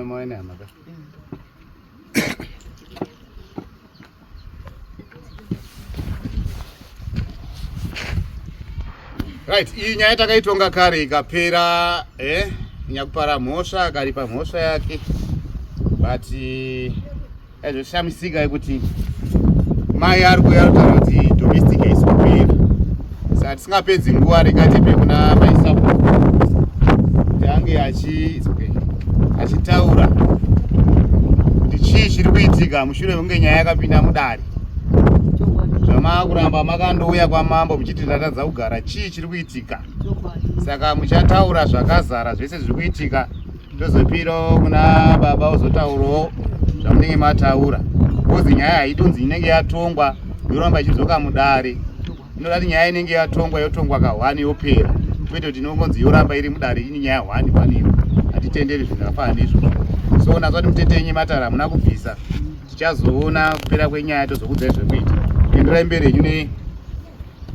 moene maka. Right, hii nyaya takaitonga kare ikapera nyakupara mhosva akaripa mhosva yake. But shamisika yekuti mai ari kutaura kuti domestic case kupera. Saka tisingapedzi nguva rekatepe kuna maisapo kuti ange achitaura kuti chii chiri kuitika mushure kunge nyaya yakapinda mudare. Zvamakuramba makandouya kwamambo muchiti ndatadza kugara, chii chiri kuitika? Saka muchataura zvakazara zvese zviri kuitika, tozopirawo kuna baba ozotaurawo zvamunenge mataura. Kozi nyaya haidonzi inenge yatongwa yoramba ichidzoka mudare. Inodati nyaya inenge yatongwa yotongwa ka1 yopera. Kwete kuti inongonzi yoramba iri mudare ini nyaya 1 paniro. Hatitenderi zvakafanana nezvozvo. So nazvati mutetenyi matara muna kubvisa. Tichazoona kupera kwenyaya tozokudzai zvekuita. Enderai mberi yenyu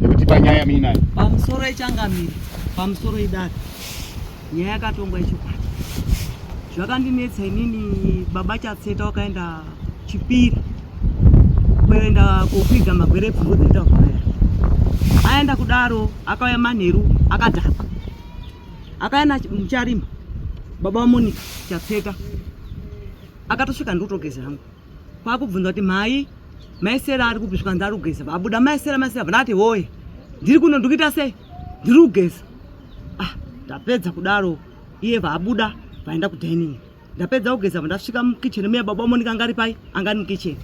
nekuti panyaya minayo. Pamusoro ichangamiri, pamusoro idare. Nyaya yakatongwa ichikwata. Zvakandinetsa inini baba chatseta wakaenda Chipiri. Kuenda kokwidza magwere epfungwa dzinoita kugara. Aenda kudaro akauya manheru akadhakwa. Akaenda mucharima. Baba Monica chatseta. Akatosvika ndotogeza hangu. Kwakubvunza kuti mai Maisera ari kubviswa ndari kugeza. Vabuda maisera vanati hoye. Ndiri kuno ndikuita sei? Ndiri kugeza. Ndapedza kudaro iye vabuda vaenda kudining. Ndapedza kugeza ndasvika mukitchen meya baba Monica angari pai? Angari mukitchen.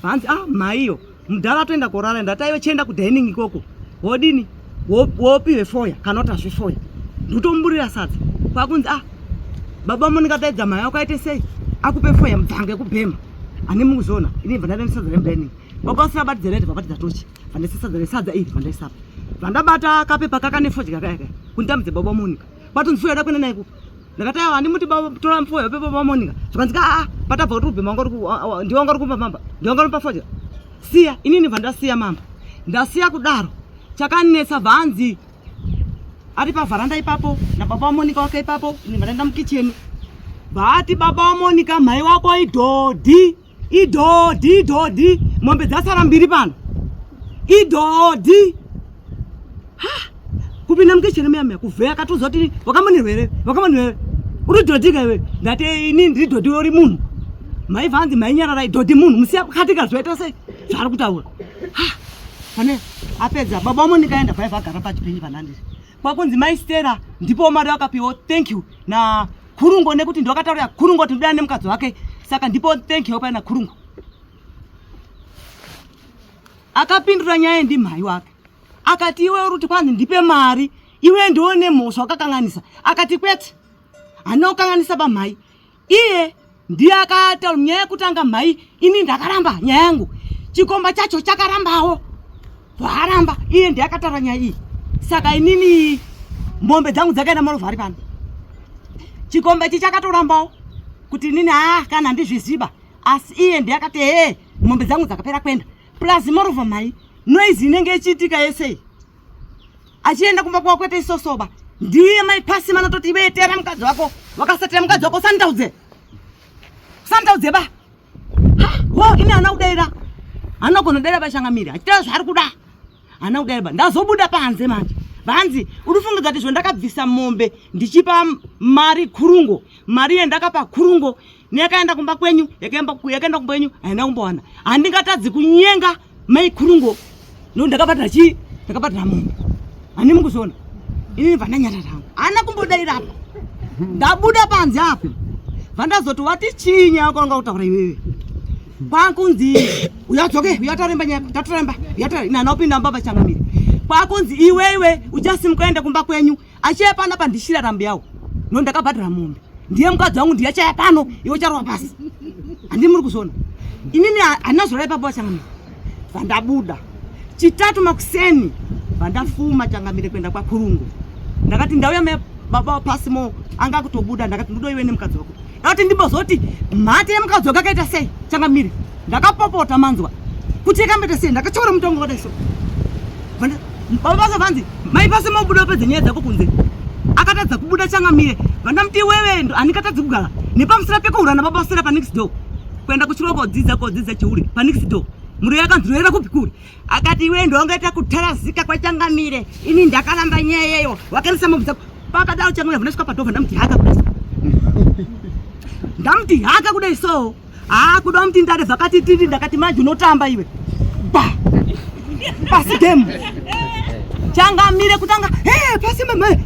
Vanzi maiyo mudhara toenda korara ndataiwe chienda kudining ikoko. Wodini? Wopiwe foya kana utazve foya. Ndotomburira sadza. Kwakunzi baba Monica taidza mai wakaite sei? Akupe foya mudzange kubhema. Ani muzona ini vanada ndisadza remdining. Baba sabati zerete babati dzatochi. Vande sisadza resadza iri vande sapa. Vandabata kapepa kakane foji kakayaka. Kundamudze baba Monica. Pato nfuya dakwena naye ku. Ndakati ani muti baba tora mfuya pepa baba Monica. Zvakanzika patabva kuti ubhema ngori ndiwo ngori kumba mamba. Ndiwo ngori pa foji. Siya inini vandasiya mamba. Ndasiya kudaro. Chakanetsa vanzi. Ari pa varanda ipapo na baba Monica wake ipapo ini vanenda mukitchen. Bati baba Monica mai wako idodi mombe dzasara mbiri pano idodi kupinda mukitchen meya kuvheya katozoti wakamonirwere uri dhodika iwe ndati ini ndiri dhodhi uri munhu mai vanzi mai nyarara idhodhi munhu musiya katika zvoita sei zvari kutaura pane apedza baba Monica aenda bhaibha agara pachipenyi panhandiri kwakunzi mai Stella ndipo mari akapiwa thank you na Kurungo nekuti ndakataura Kurungo tindana nemukadzi wake saka ndipo thank you pana Kurungo. Akapindura nyaya ndi mai wake. Akati iwe uruti kwanzi ndipe mari, iwe ndione mhosva wakakanganisa. Akati kwete. Ana ukanganisa ba mai. Iye ndiye akataura nyaya kutanga mai, ini ndakaramba nyaya yangu. Chikomba chacho chakarambawo. Varamba iye ndiye akataura nyaya iyi. Saka inini mombe dzangu dzakaenda marovari pano. Chikomba chichakatorambawo kuti nini kana ndizviziba asi iye ndiye akati mombe dzangu dzakapera kwenda plus moreover mai noise inenge ichiitika yese achienda kumba kwa kwete isosoba ndiye mai pasi manototi iwe tera mukadzi wako wakasatira mukadzi wako sandaudze ba ini ana kudaira ana kunodaira bashangamiri achita zvari kuda ana kudaira ba ndazobuda panze manje vanzi urifungidza kuti zvondakabvisa mombe ndichipa mari Kurungo mari yendakapa Kurungo neyakaenda kumba kwenyu yakaenda kumba kwenyu haina kumbowana handingatadzi kunyenga mai Kurungo ndakapatira ndakapatira mombe ani mukuzona ini vandanyata tangu ana kumbodaira apa ndabuda panze apo vandazoti wati chinya kwanga kutaura iwewe kwakunzi uyadzoke uyataremba nyaka tatoremba uyataremba naopinda mbaba changamiri kwakunzi iwewe uchasimukaenda kumba kwenyu achaya pana pandishira rambi yawo ndakabhadhira mombe ndiye mukadzi wangu ndiye achaya pano iwe charwa pasi handi muri kuzona inini anazorai papa changamiri vandabuda chitatu makuseni vandafuma changamiri kuenda kwa Kurungo ndakati ndauya baba pasimo anga kutobuda ndakati ndodo iwe nemukadzi wako ndakati ndimbozoti mhate yemukadzi wako akaita sei changamiri ndakapopota manzwa kuti yakambeta sei ndakachora mutongo kadaiso baba vanzi mai pasimo buda pedze nyaya dzako kunze akatadza kubuda changamire vandamti wewe ndo anikatadzi kugara nepamusira pekuurana papasira panixdo kuenda kuchirwa kodzidza chiuri panixdo muri yakanzwira kupi kuri akati iwe ndongaita kutarazika kwachangamire ini ndakaramba nyaya yeyo wakanisa mubvisa pakadaro changu vhunasvika padhovha ndamuti haka kudai ndamuti haka kudai so kuda muti ndade vhakati tiri ndakati manje unotamba iwe ba pasi game changamire kutanga pasi meme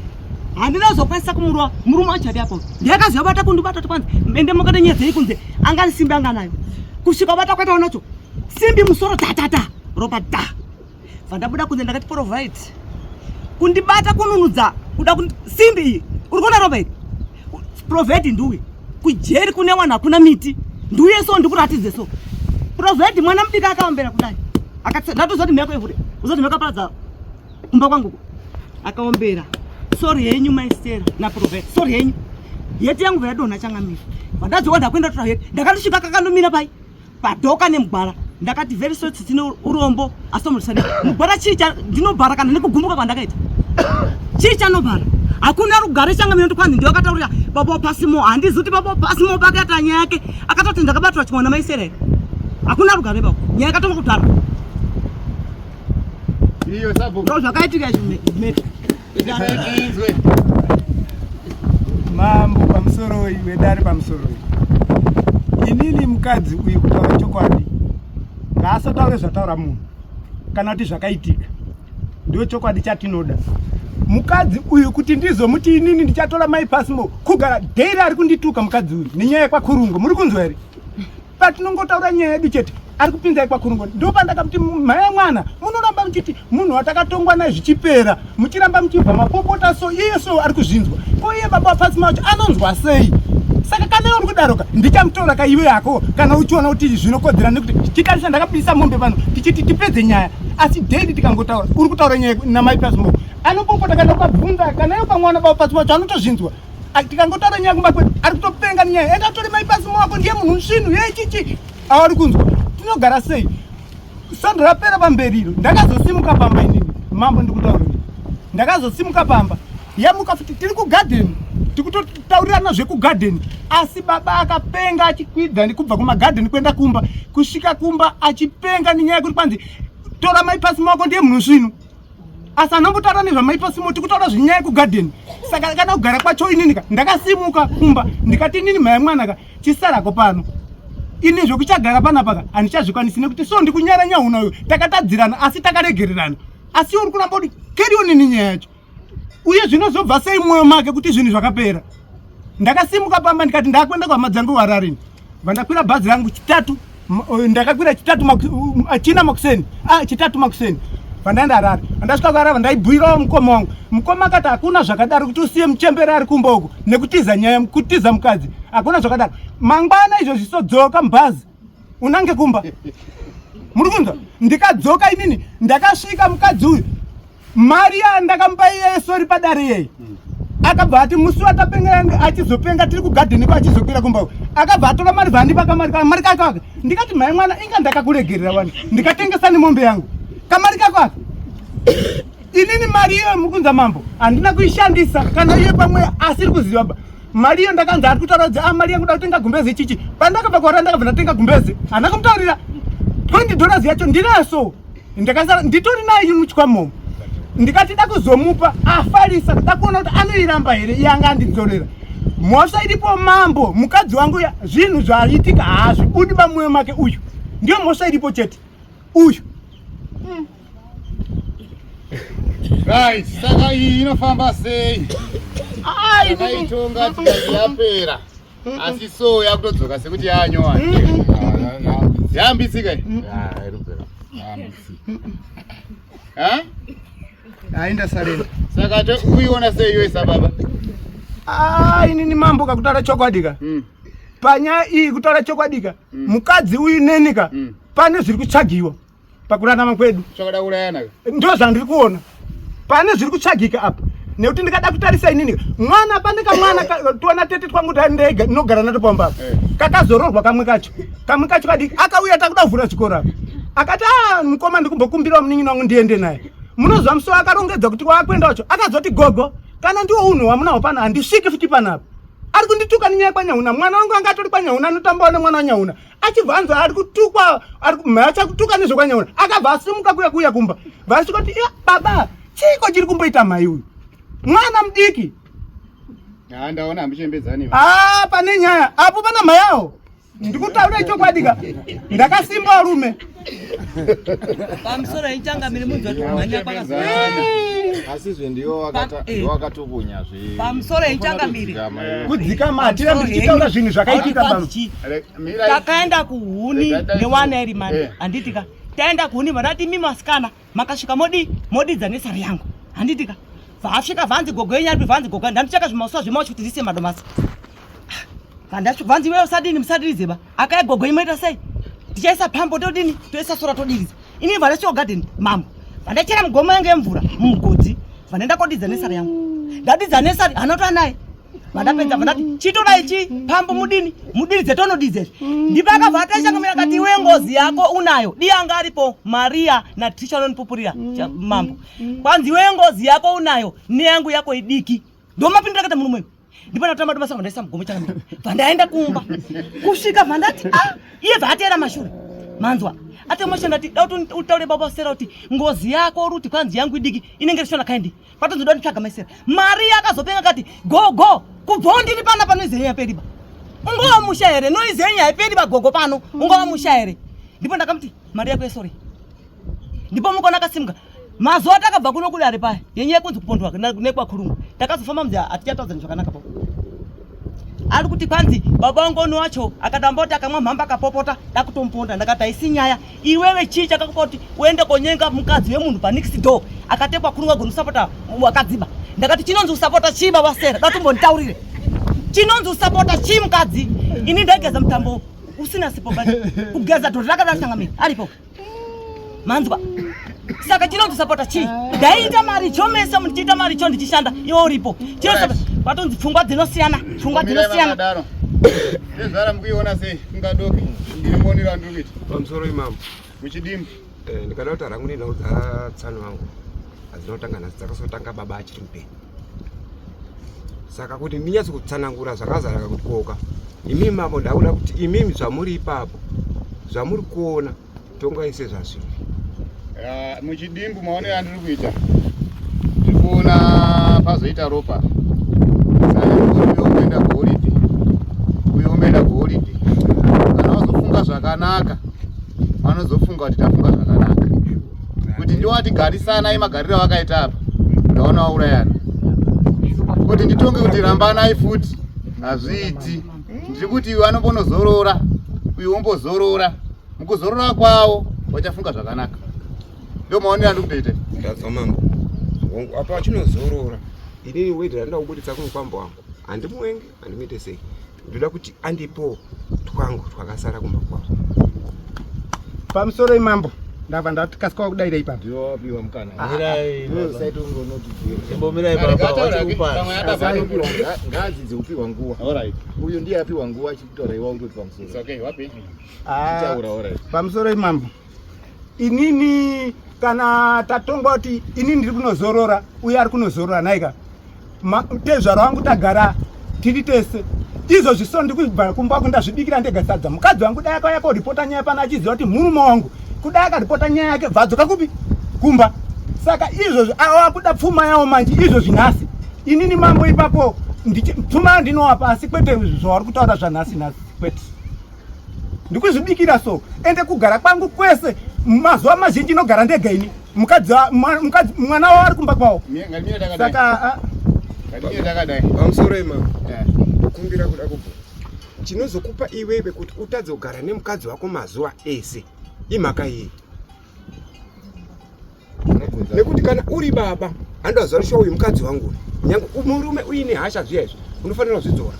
handina zokwanisa kumurwa murume wacho apo ndakaziva bata kundibata kwanza ende mukati nyedzei kunze angani simbi anganayo kusvika bata kwata unacho simbi musoro tatata ropa da vandabuda kunze ndakati provide kundibata kununudza kuda simbi iyi uri kuona ropa iri provide nduwe kujeri kune wana hakuna miti nduye so ndikuratidze so provide mwana mudiki akaombera kudai ndatozoti mheko ihure uzoti mheko paradza kumba kwangu akaombera sorry yenyu maestera na provide sorry yenyu yeti yangu yadonha changamira vandadziwa ndakwenda tora yeti ndakatisvika kakandomira pai padhoka nemugwara ndakati very sorry tine urombo asomurisani mugwara chii ndinobhara kana nekugumuka kwandakaita chii chanobhara hakuna rugare changamira ndikwanzi ndiyo akataurira baba pasimo handizi kuti baba pasimo pakata nyaya yake akatoti ndakabatwa chimwana maisera here hakuna rugare bako nyaya yakatoma kudhara iyo sabu ndo zvakaitika izvi mambo pamusoro iwe dari pamusoro inini mukadzi uyu kutaura chokwadi ngaasotaure zvataura munhu kana kuti zvakaitika ndio chokwadi chatinoda mukadzi uyu kuti ndizomuti inini ndichatora mai pasimo kugara dheiri ari kundituka mukadzi uyu nenyaya yekwakurungo muri kunzwa here patinongotaura nyaya yedu chete ari kupinzai kwakurungo ndo pandakamuti mhaya mwana munoramba muchiti munhu watakatongwa naye zvichipera muchiramba muchibva mapopota so iye so ari kuzvinzwa ko iye baba wapasima wacho anonzwa sei saka kana uri kudaroka ndichamutora kaiwe yako kana uchiona kuti zvinokodzera nekuti chikari chandakapisa mombe pano tichiti tipedze nyaya asi dheidi tikangotaura uri kutaura nyaya namai pasimo anopopota kana ukabvunza kana iwe pamwana baba pasimo wacho anotozvinzwa tikangotaura nyaya kumba kwedu ari kutopenga nenyaya endatori mai pasimo wako ndiye munhu svinhu yechichi auri kunzwa tinogara sei sando rapera pamberiro ndakazosimuka pamba inini mambo ndikutaurira ndakazosimuka pamba yamuka futi tiri kugadheni tikutotaurirana zvekugadheni asi baba akapenga achikwidza ndikubva kumagadheni kuenda kumba kusvika kumba achipenga nenyaya yekuti kwanzi tora maipasimo wako ndiye munhu svinu asi anambotaura nezvamaipasimo tikutaura zvenyaya yekugadheni saka kana kugara kwacho ininika ndakasimuka kumba ndikati inini mhaya mwanaka chisarako pano ini zvokuchagara panapaka handichazvikwanisi nekuti so ndikunyara nyaunayo takatadzirana asi takaregererana asi uri kuramba kuti kerionini nyaya yacho uye zvinozobva sei mwoyo make kuti zvinhu zvakapera ndakasimuka pamba ndikati ndakwenda kwamadzangu wararini vandakwira bhazi rangu chitatu ndakakwira china makuseni chitatu makuseni vandandarara vandasvika kwarava ndaibhuyirawo mukoma wangu mukoma akati hakuna zvakadaro kuti usiye muchembere ari kumba uko nekutiza nyaya kutiza mukadzi hakuna zvakadaro mangwana izvo zvisodzoka mubhazi unange kumba muri kunzwa ndikadzoka inini ndakasvika mukadzi uyu mari yandakambai yesori padare yei akabva ati musi watapenga achizopenga tiri kugadheni ko achizokwira kumba uko akabva atora mari vandipa kamari kako aka ndikati mhai mwana inga ndakakuregerera wani ndikatengesa nemombe yangu kamari kako aka inini mari iyo mukunza mambo handina kuishandisa kana iye pamwe asiri kuziva ba mari iyo ndakanzi ari kutaura kuti mari yangu da kutenga gumbezi ichichi pandakabva kwaura ndakabva ndatenga gumbezi handina kumutaurira $20 yacho ndinaso ndakasara nditori nayo muchikwamomo ndikati da kuzomupa afarisa da kuona kuti anoiramba here yanga andidzorera mhosva iripo mambo mukadzi wangu zvinhu zvaitika hazvibudi pamwoyo make uyu ndiyo mhosva iripo chete uyu right saka iyi inofamba sei akaitonga tikati yapera asi so yakutodzoka sekuti yanyowa yambitsika ainda sarenda saka kuiona sei iwe sababa inini mambo kakutaura chokwadika panyaya iyi kutaura chokwadika mukadzi uyu nenika pane zviri kutsvagiwa pakurarama kwedu zvakada urayana ndo zvandiri kuona pane zviri kutsvagika apa nekuti ndikada kutarisa inini mwana pandika mwana tiona tete twangu ndega ndinogara nato pamba kakazororwa kamwe kacho kadiki akauya takuda kuvhura chikoro apa akati mukoma ndikumbokumbirawo munin'ina wangu ndiende naye munozwa musi akarongedza kuti waakwenda wacho akazoti gogo kana ndiwo unhu wamunawo pana handisviki futi panapa ari kundituka ninyaya kwaNyauna. Mwana wangu angatori kwaNyauna anotambawo nemwana waNyauna. Achibvanza ari kutukwa, mhacha kutuka nezve kwaNyauna. Akabva asimuka kuya kumba. Vasvika kuti baba, chiko chiri kumboita mai uyu? Mwana mudiki. Ndaona hambichembedzani. Pane nyaya. Apo pana mai awo. Ndikutaura chokwadika. Ndakasimba rume. Pamusoro ichangamire munhu watomhanya kwakazara. Asizve ndiwo wakatukunya zve. Pamusoro ichangamire. Kudzika matira ndichitaura zvinhu zvakaitika baba. Takaenda kuhuni newana iri mani. Handitika. Taenda kuhuni vanati mimi masikana makasvika modi dzanesari yangu. Handitika. Vasvika vanzi gogo yenyari vanzi gogo ndandichaka zvimauswa zvemacho kuti ndise madomasi. Vandasvika vanzi wewe usadini musadiridzeba. Akaya gogo imoita sei? Tichaisa pambo todini toisa sora todiriza. Ini vandacho garden mambo. Vandachera mugoma yangu yemvura mugodzi. Vandaenda kodidza nesari yangu. Ndadidza nesari anotwa naye. Vandapedza vandati chitora ichi pambo mudiridze tonodidze. Ndipaka vakashangamira kati iwe ngozi yako unayo. Dianga aripo Maria na Trisha anonipupurira mambo. Kwanzi iwe ngozi yako unayo ni yangu yako idiki. Ndio mapindira kata munhu mwengu. Ndipo natama domasa vandaisa mugomo changu. Vandaenda kumba. Kusvika vandati iye vatera mashure. Manzwa. Ate moshanda ti dauti utaure baba sera uti ngozi yako ruti kwanzi yangu idiki inenge rishona kaindi. Patonzoda nditsvaga maisera. Maria akazopenga kati go kubvondi ni pana izenya pediba. Ungowa mushaere no izenya pediba gogo pano. Ungowa mushaere. Ndipo ndakamuti Maria kwe sorry. Ndipo mukona akasimuka. Mazuva takabva kuno kuri ari paya. Yenye kunzi kupondwa nekwa kurungu. Takazofamba mudza atichataudza zvakanaka papo. Ari kuti kwanzi baba wangu ono wacho akatamboti akamwa mhamba akapopota dakutomponda ndakati haisi nyaya. Iwewe chii chakakupa kuti uende konyenga mukadzi wemunhu pa next door akatekwa kurunga gonosapota wakadziba. Ndakati chinonzi usapota chii baba sera datumbonditaurire. Chinonzi usapota chii mukadzi? Ini ndaigeza mutambo usina sipo bani. Kugeza dhoto rakadashangamira aripo. Manzwa. Saka chinonzi usapota chii? Ndaita mari chomesa mundiita mari cho ndichishanda iwe uripo. Chinonzi patonzi pfungwa dzinosiyana. Ndezara mukuiona sei kungadoki ndirimonera ndikuiti. Pamusoro imam. Muchidimbu. Ndikada kuti rangu ndinaudza tsano wangu. Azinotanga nhasi dzakasotanga baba achiri mupenyu. Saka kuti ndinyatso kutsanangura zvakazara kuti koka. Imimi mambo ndauda kuti imimi zvamuri ipapo. Zvamuri kuona tongaise zvazviri. Muchidimbu maonero andiri kuita. Ndikuona pazoita ropa. Uyoenda kuholiday. Kana wazofunga zvakanaka, vanozofunga kuti tafunga zvakanaka. Kuti ndiwati garisana magariro vakaita apa. Ndaona waurayana. Kuti nditonge kuti rambanai futi hazviiti. Ndiri kuti iwe anombonozorora, uyu wombozorora. Mukuzorora kwawo wachafunga zvakanaka. Ndio maonero andiri kutoita. Ndazwa mambo. Apa achinozorora. Inini wedra ndida kubuditsa kumupambo wangu. Handimuenge, handimuite sei. Ndoda kuti andipo twangu twakasara kumba kwavo. Pamusoro imambo ndabva ndatikasika kudaira ipapo. Ndiwo wapiwa mukana. Mirai saito ngonoti. Embo mirai baba wachikupa. Ngazi dzikupiwa nguwa. Alright. Uyu ndiye apiwa nguwa achikutora iwa uri pamusoro. It's okay, wapi? Alright. Pamusoro imambo. Inini kana tatonga kuti inini ndiri kunozorora uye ari kunozorora naika. Tezvara wangu tagara tiri tese. Izvo zviso ndikubva kumba kundazvidikira ndega sadza. Mukadzi wangu dai akauya koripota nyaya pana achiziva kuti murume wangu kudai akaripota nyaya yake vadzoka kupi kumba. Saka izvo avakuda pfuma yawo manje izvo zvinhasi. Inini mambo ipapo pfuma ndinowa pasi kwete zvavari kutaura zvanhasi nhasi kwete. Ndikuzvidikira so ende kugara kwangu kwese mazuva mazhinji inogara ndega ini. Mukadzi mwana wavo ari kumba kwawo. Saka Pamusoro imam. Kumbira kuda kubva. Chinozokupa iwewe kuti utadze kugara nemukadzi wako mazuva ese. Imhaka iyi. Nekuti kana uri baba, andoziva kuti uyu mukadzi wangu. Nyange murume uine hasha zviya izvi, unofanira kuzvidzora.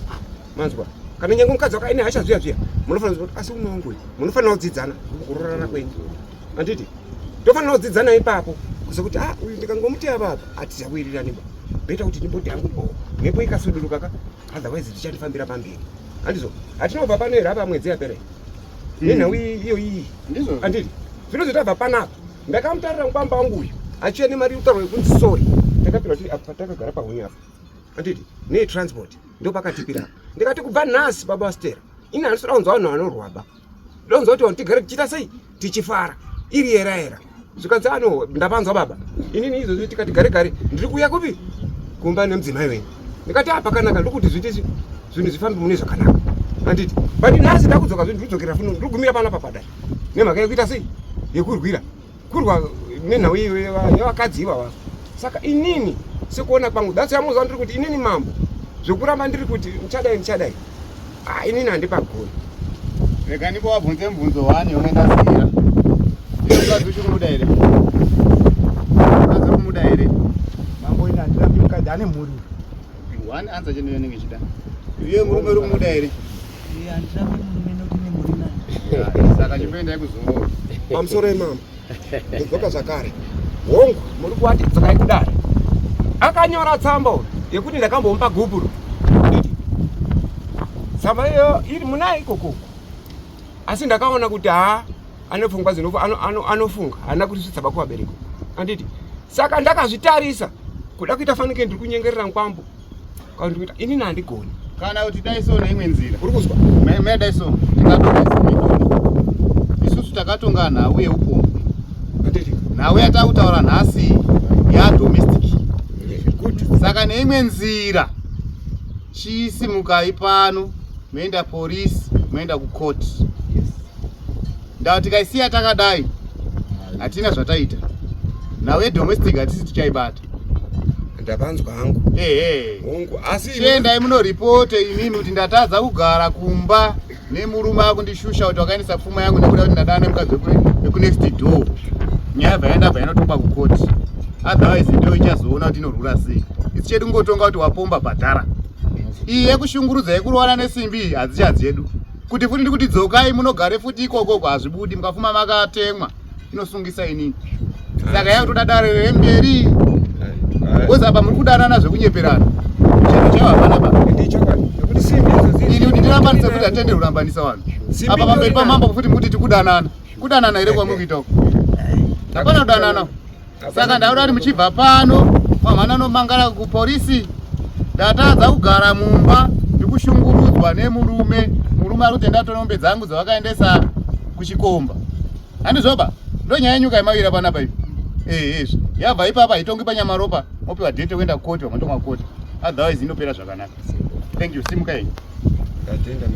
Manzwa. Kana nyange mukadzi wako aine hasha zviya, munofanira kuti asi mume wangu uyu, munofanira kudzidzana kurorana kwenyu. Anditi? Tofanira kudzidzana ipapo. Kuzokuti uyu ndikangomuti apa atichawirirani ba. Beta kuti ndimboti yangu nepo ikasuduruka ka otherwise tichandifambira pamberi. Andizo atinobva pano here apa mwedzi yapera. Nenhau iyo iyi. Ndizo. Anditi? Zvinozotobva panapa. Ndakamutarira mubamba wangu uyu. Achiya nemari utauro yekunzi sorry. Takapira kuti apa takagara pahuni apa. Anditi? Ne transport ndo pakatipira. ndikati kubva nhasi baba Stera ini handisira kunzwa vanhu vanorwaba ndonzwa kuti tigare tichita sei tichifara iri era zvikanzi ano ndapanzwa baba inini izvozvi tikati gare ndiri kuuya kupi kumba nemudzimai wenyu ndikati pakanaka ndiri kuti zvinhu zvifambi mune zvakanaka anditi but nhasi ndakudzoka zvinhu ndiridzokera funo ndiri kugumira panapa padai nemhaka yekuita sei yekurwa nenhau yevakadzi ivava saka inini sekuona kwangu datsi yamuziva ndiri kuti inini mambo zvokuramba ndiri kuti ndichadai inini handipagoni rega ndingowabvunze mubvunzo wani yongandasiira mukadzi uchiri kumuda here mukadzi kumuda here mambo ina ndirambi mukadzi ane mhuri one answer chendinenge chida iye murume uri kumuda here handirambi murume nekuti ne mhuri naye saka chimboendai kuzorora pamusoro emambo ndidzoka zvakare hongu muri kuwati dzokai kudare akanyora tsamba yekuti ndakambomupa gubhuru tsamba iyo iri munaye ikoko asi ndakaona kuti ane pfungwa anofunga haana kuti zvitsaba kuvabereko anditi saka ndakazvitarisa kuda kuita fanike ndiri kunyengerera nkwambo kaundikuita inini handigoni kana kuti dai so neimwe nzira uri kuzwa dai so isusu takatonga nhau yeupombwe anditi nhau yatakutaura nhasi yadomestic saka neimwe nzira chiisimukai pano moenda polisi moenda kukoti ndau tikaisiya takadai hatina zvataita nhau yedomestic hatisi tichaibata ndapanzwa hangu hongu asi chiendai munoripote inini kuti ndatadza kugara kumba nemurume akundishusha kuti wakaendesa pfuma yangu nekuda kuti ndadana nemukadzi wekunext door nyaya bvaendabva inotopa kukoti otherwise ndo ichazoona kuti inorwura sei isi chedu ngotonga kuti wapomba bhadhara iyi yekushungurudza yekurwara nesimbi hadzichadzi yedu kuti futi ndikuti dzokai munogare futi ikokoko hazvibudi mukafuma makatemwa inosungisa inini saka yakutoda dare remberi wozapa muri kudanana zvekunyeperana chinhu chavapana ini kuti ndirambanise kuti atende kurambanisa vanhu apa pamberi pamambo futi muti tikudanana kudanana here kwamukitoko hapana kudanana saka ndauda kuti muchibva pano mamhana nomangara kupolisi ndatadza kugara mumba ndikushungurudzwa nemurume ari kuti ndatora mombe dzangu dzavakaendesa kuchikomba handizvoba ndo nyaya yenyuka yemavira panapa ipi izvi yabva ipapa itongi panyamaropa mopiwa dhete kuenda kukoti vamandomwa koti otherwise inopera zvakanaka thank you simuka yenyu ndatenda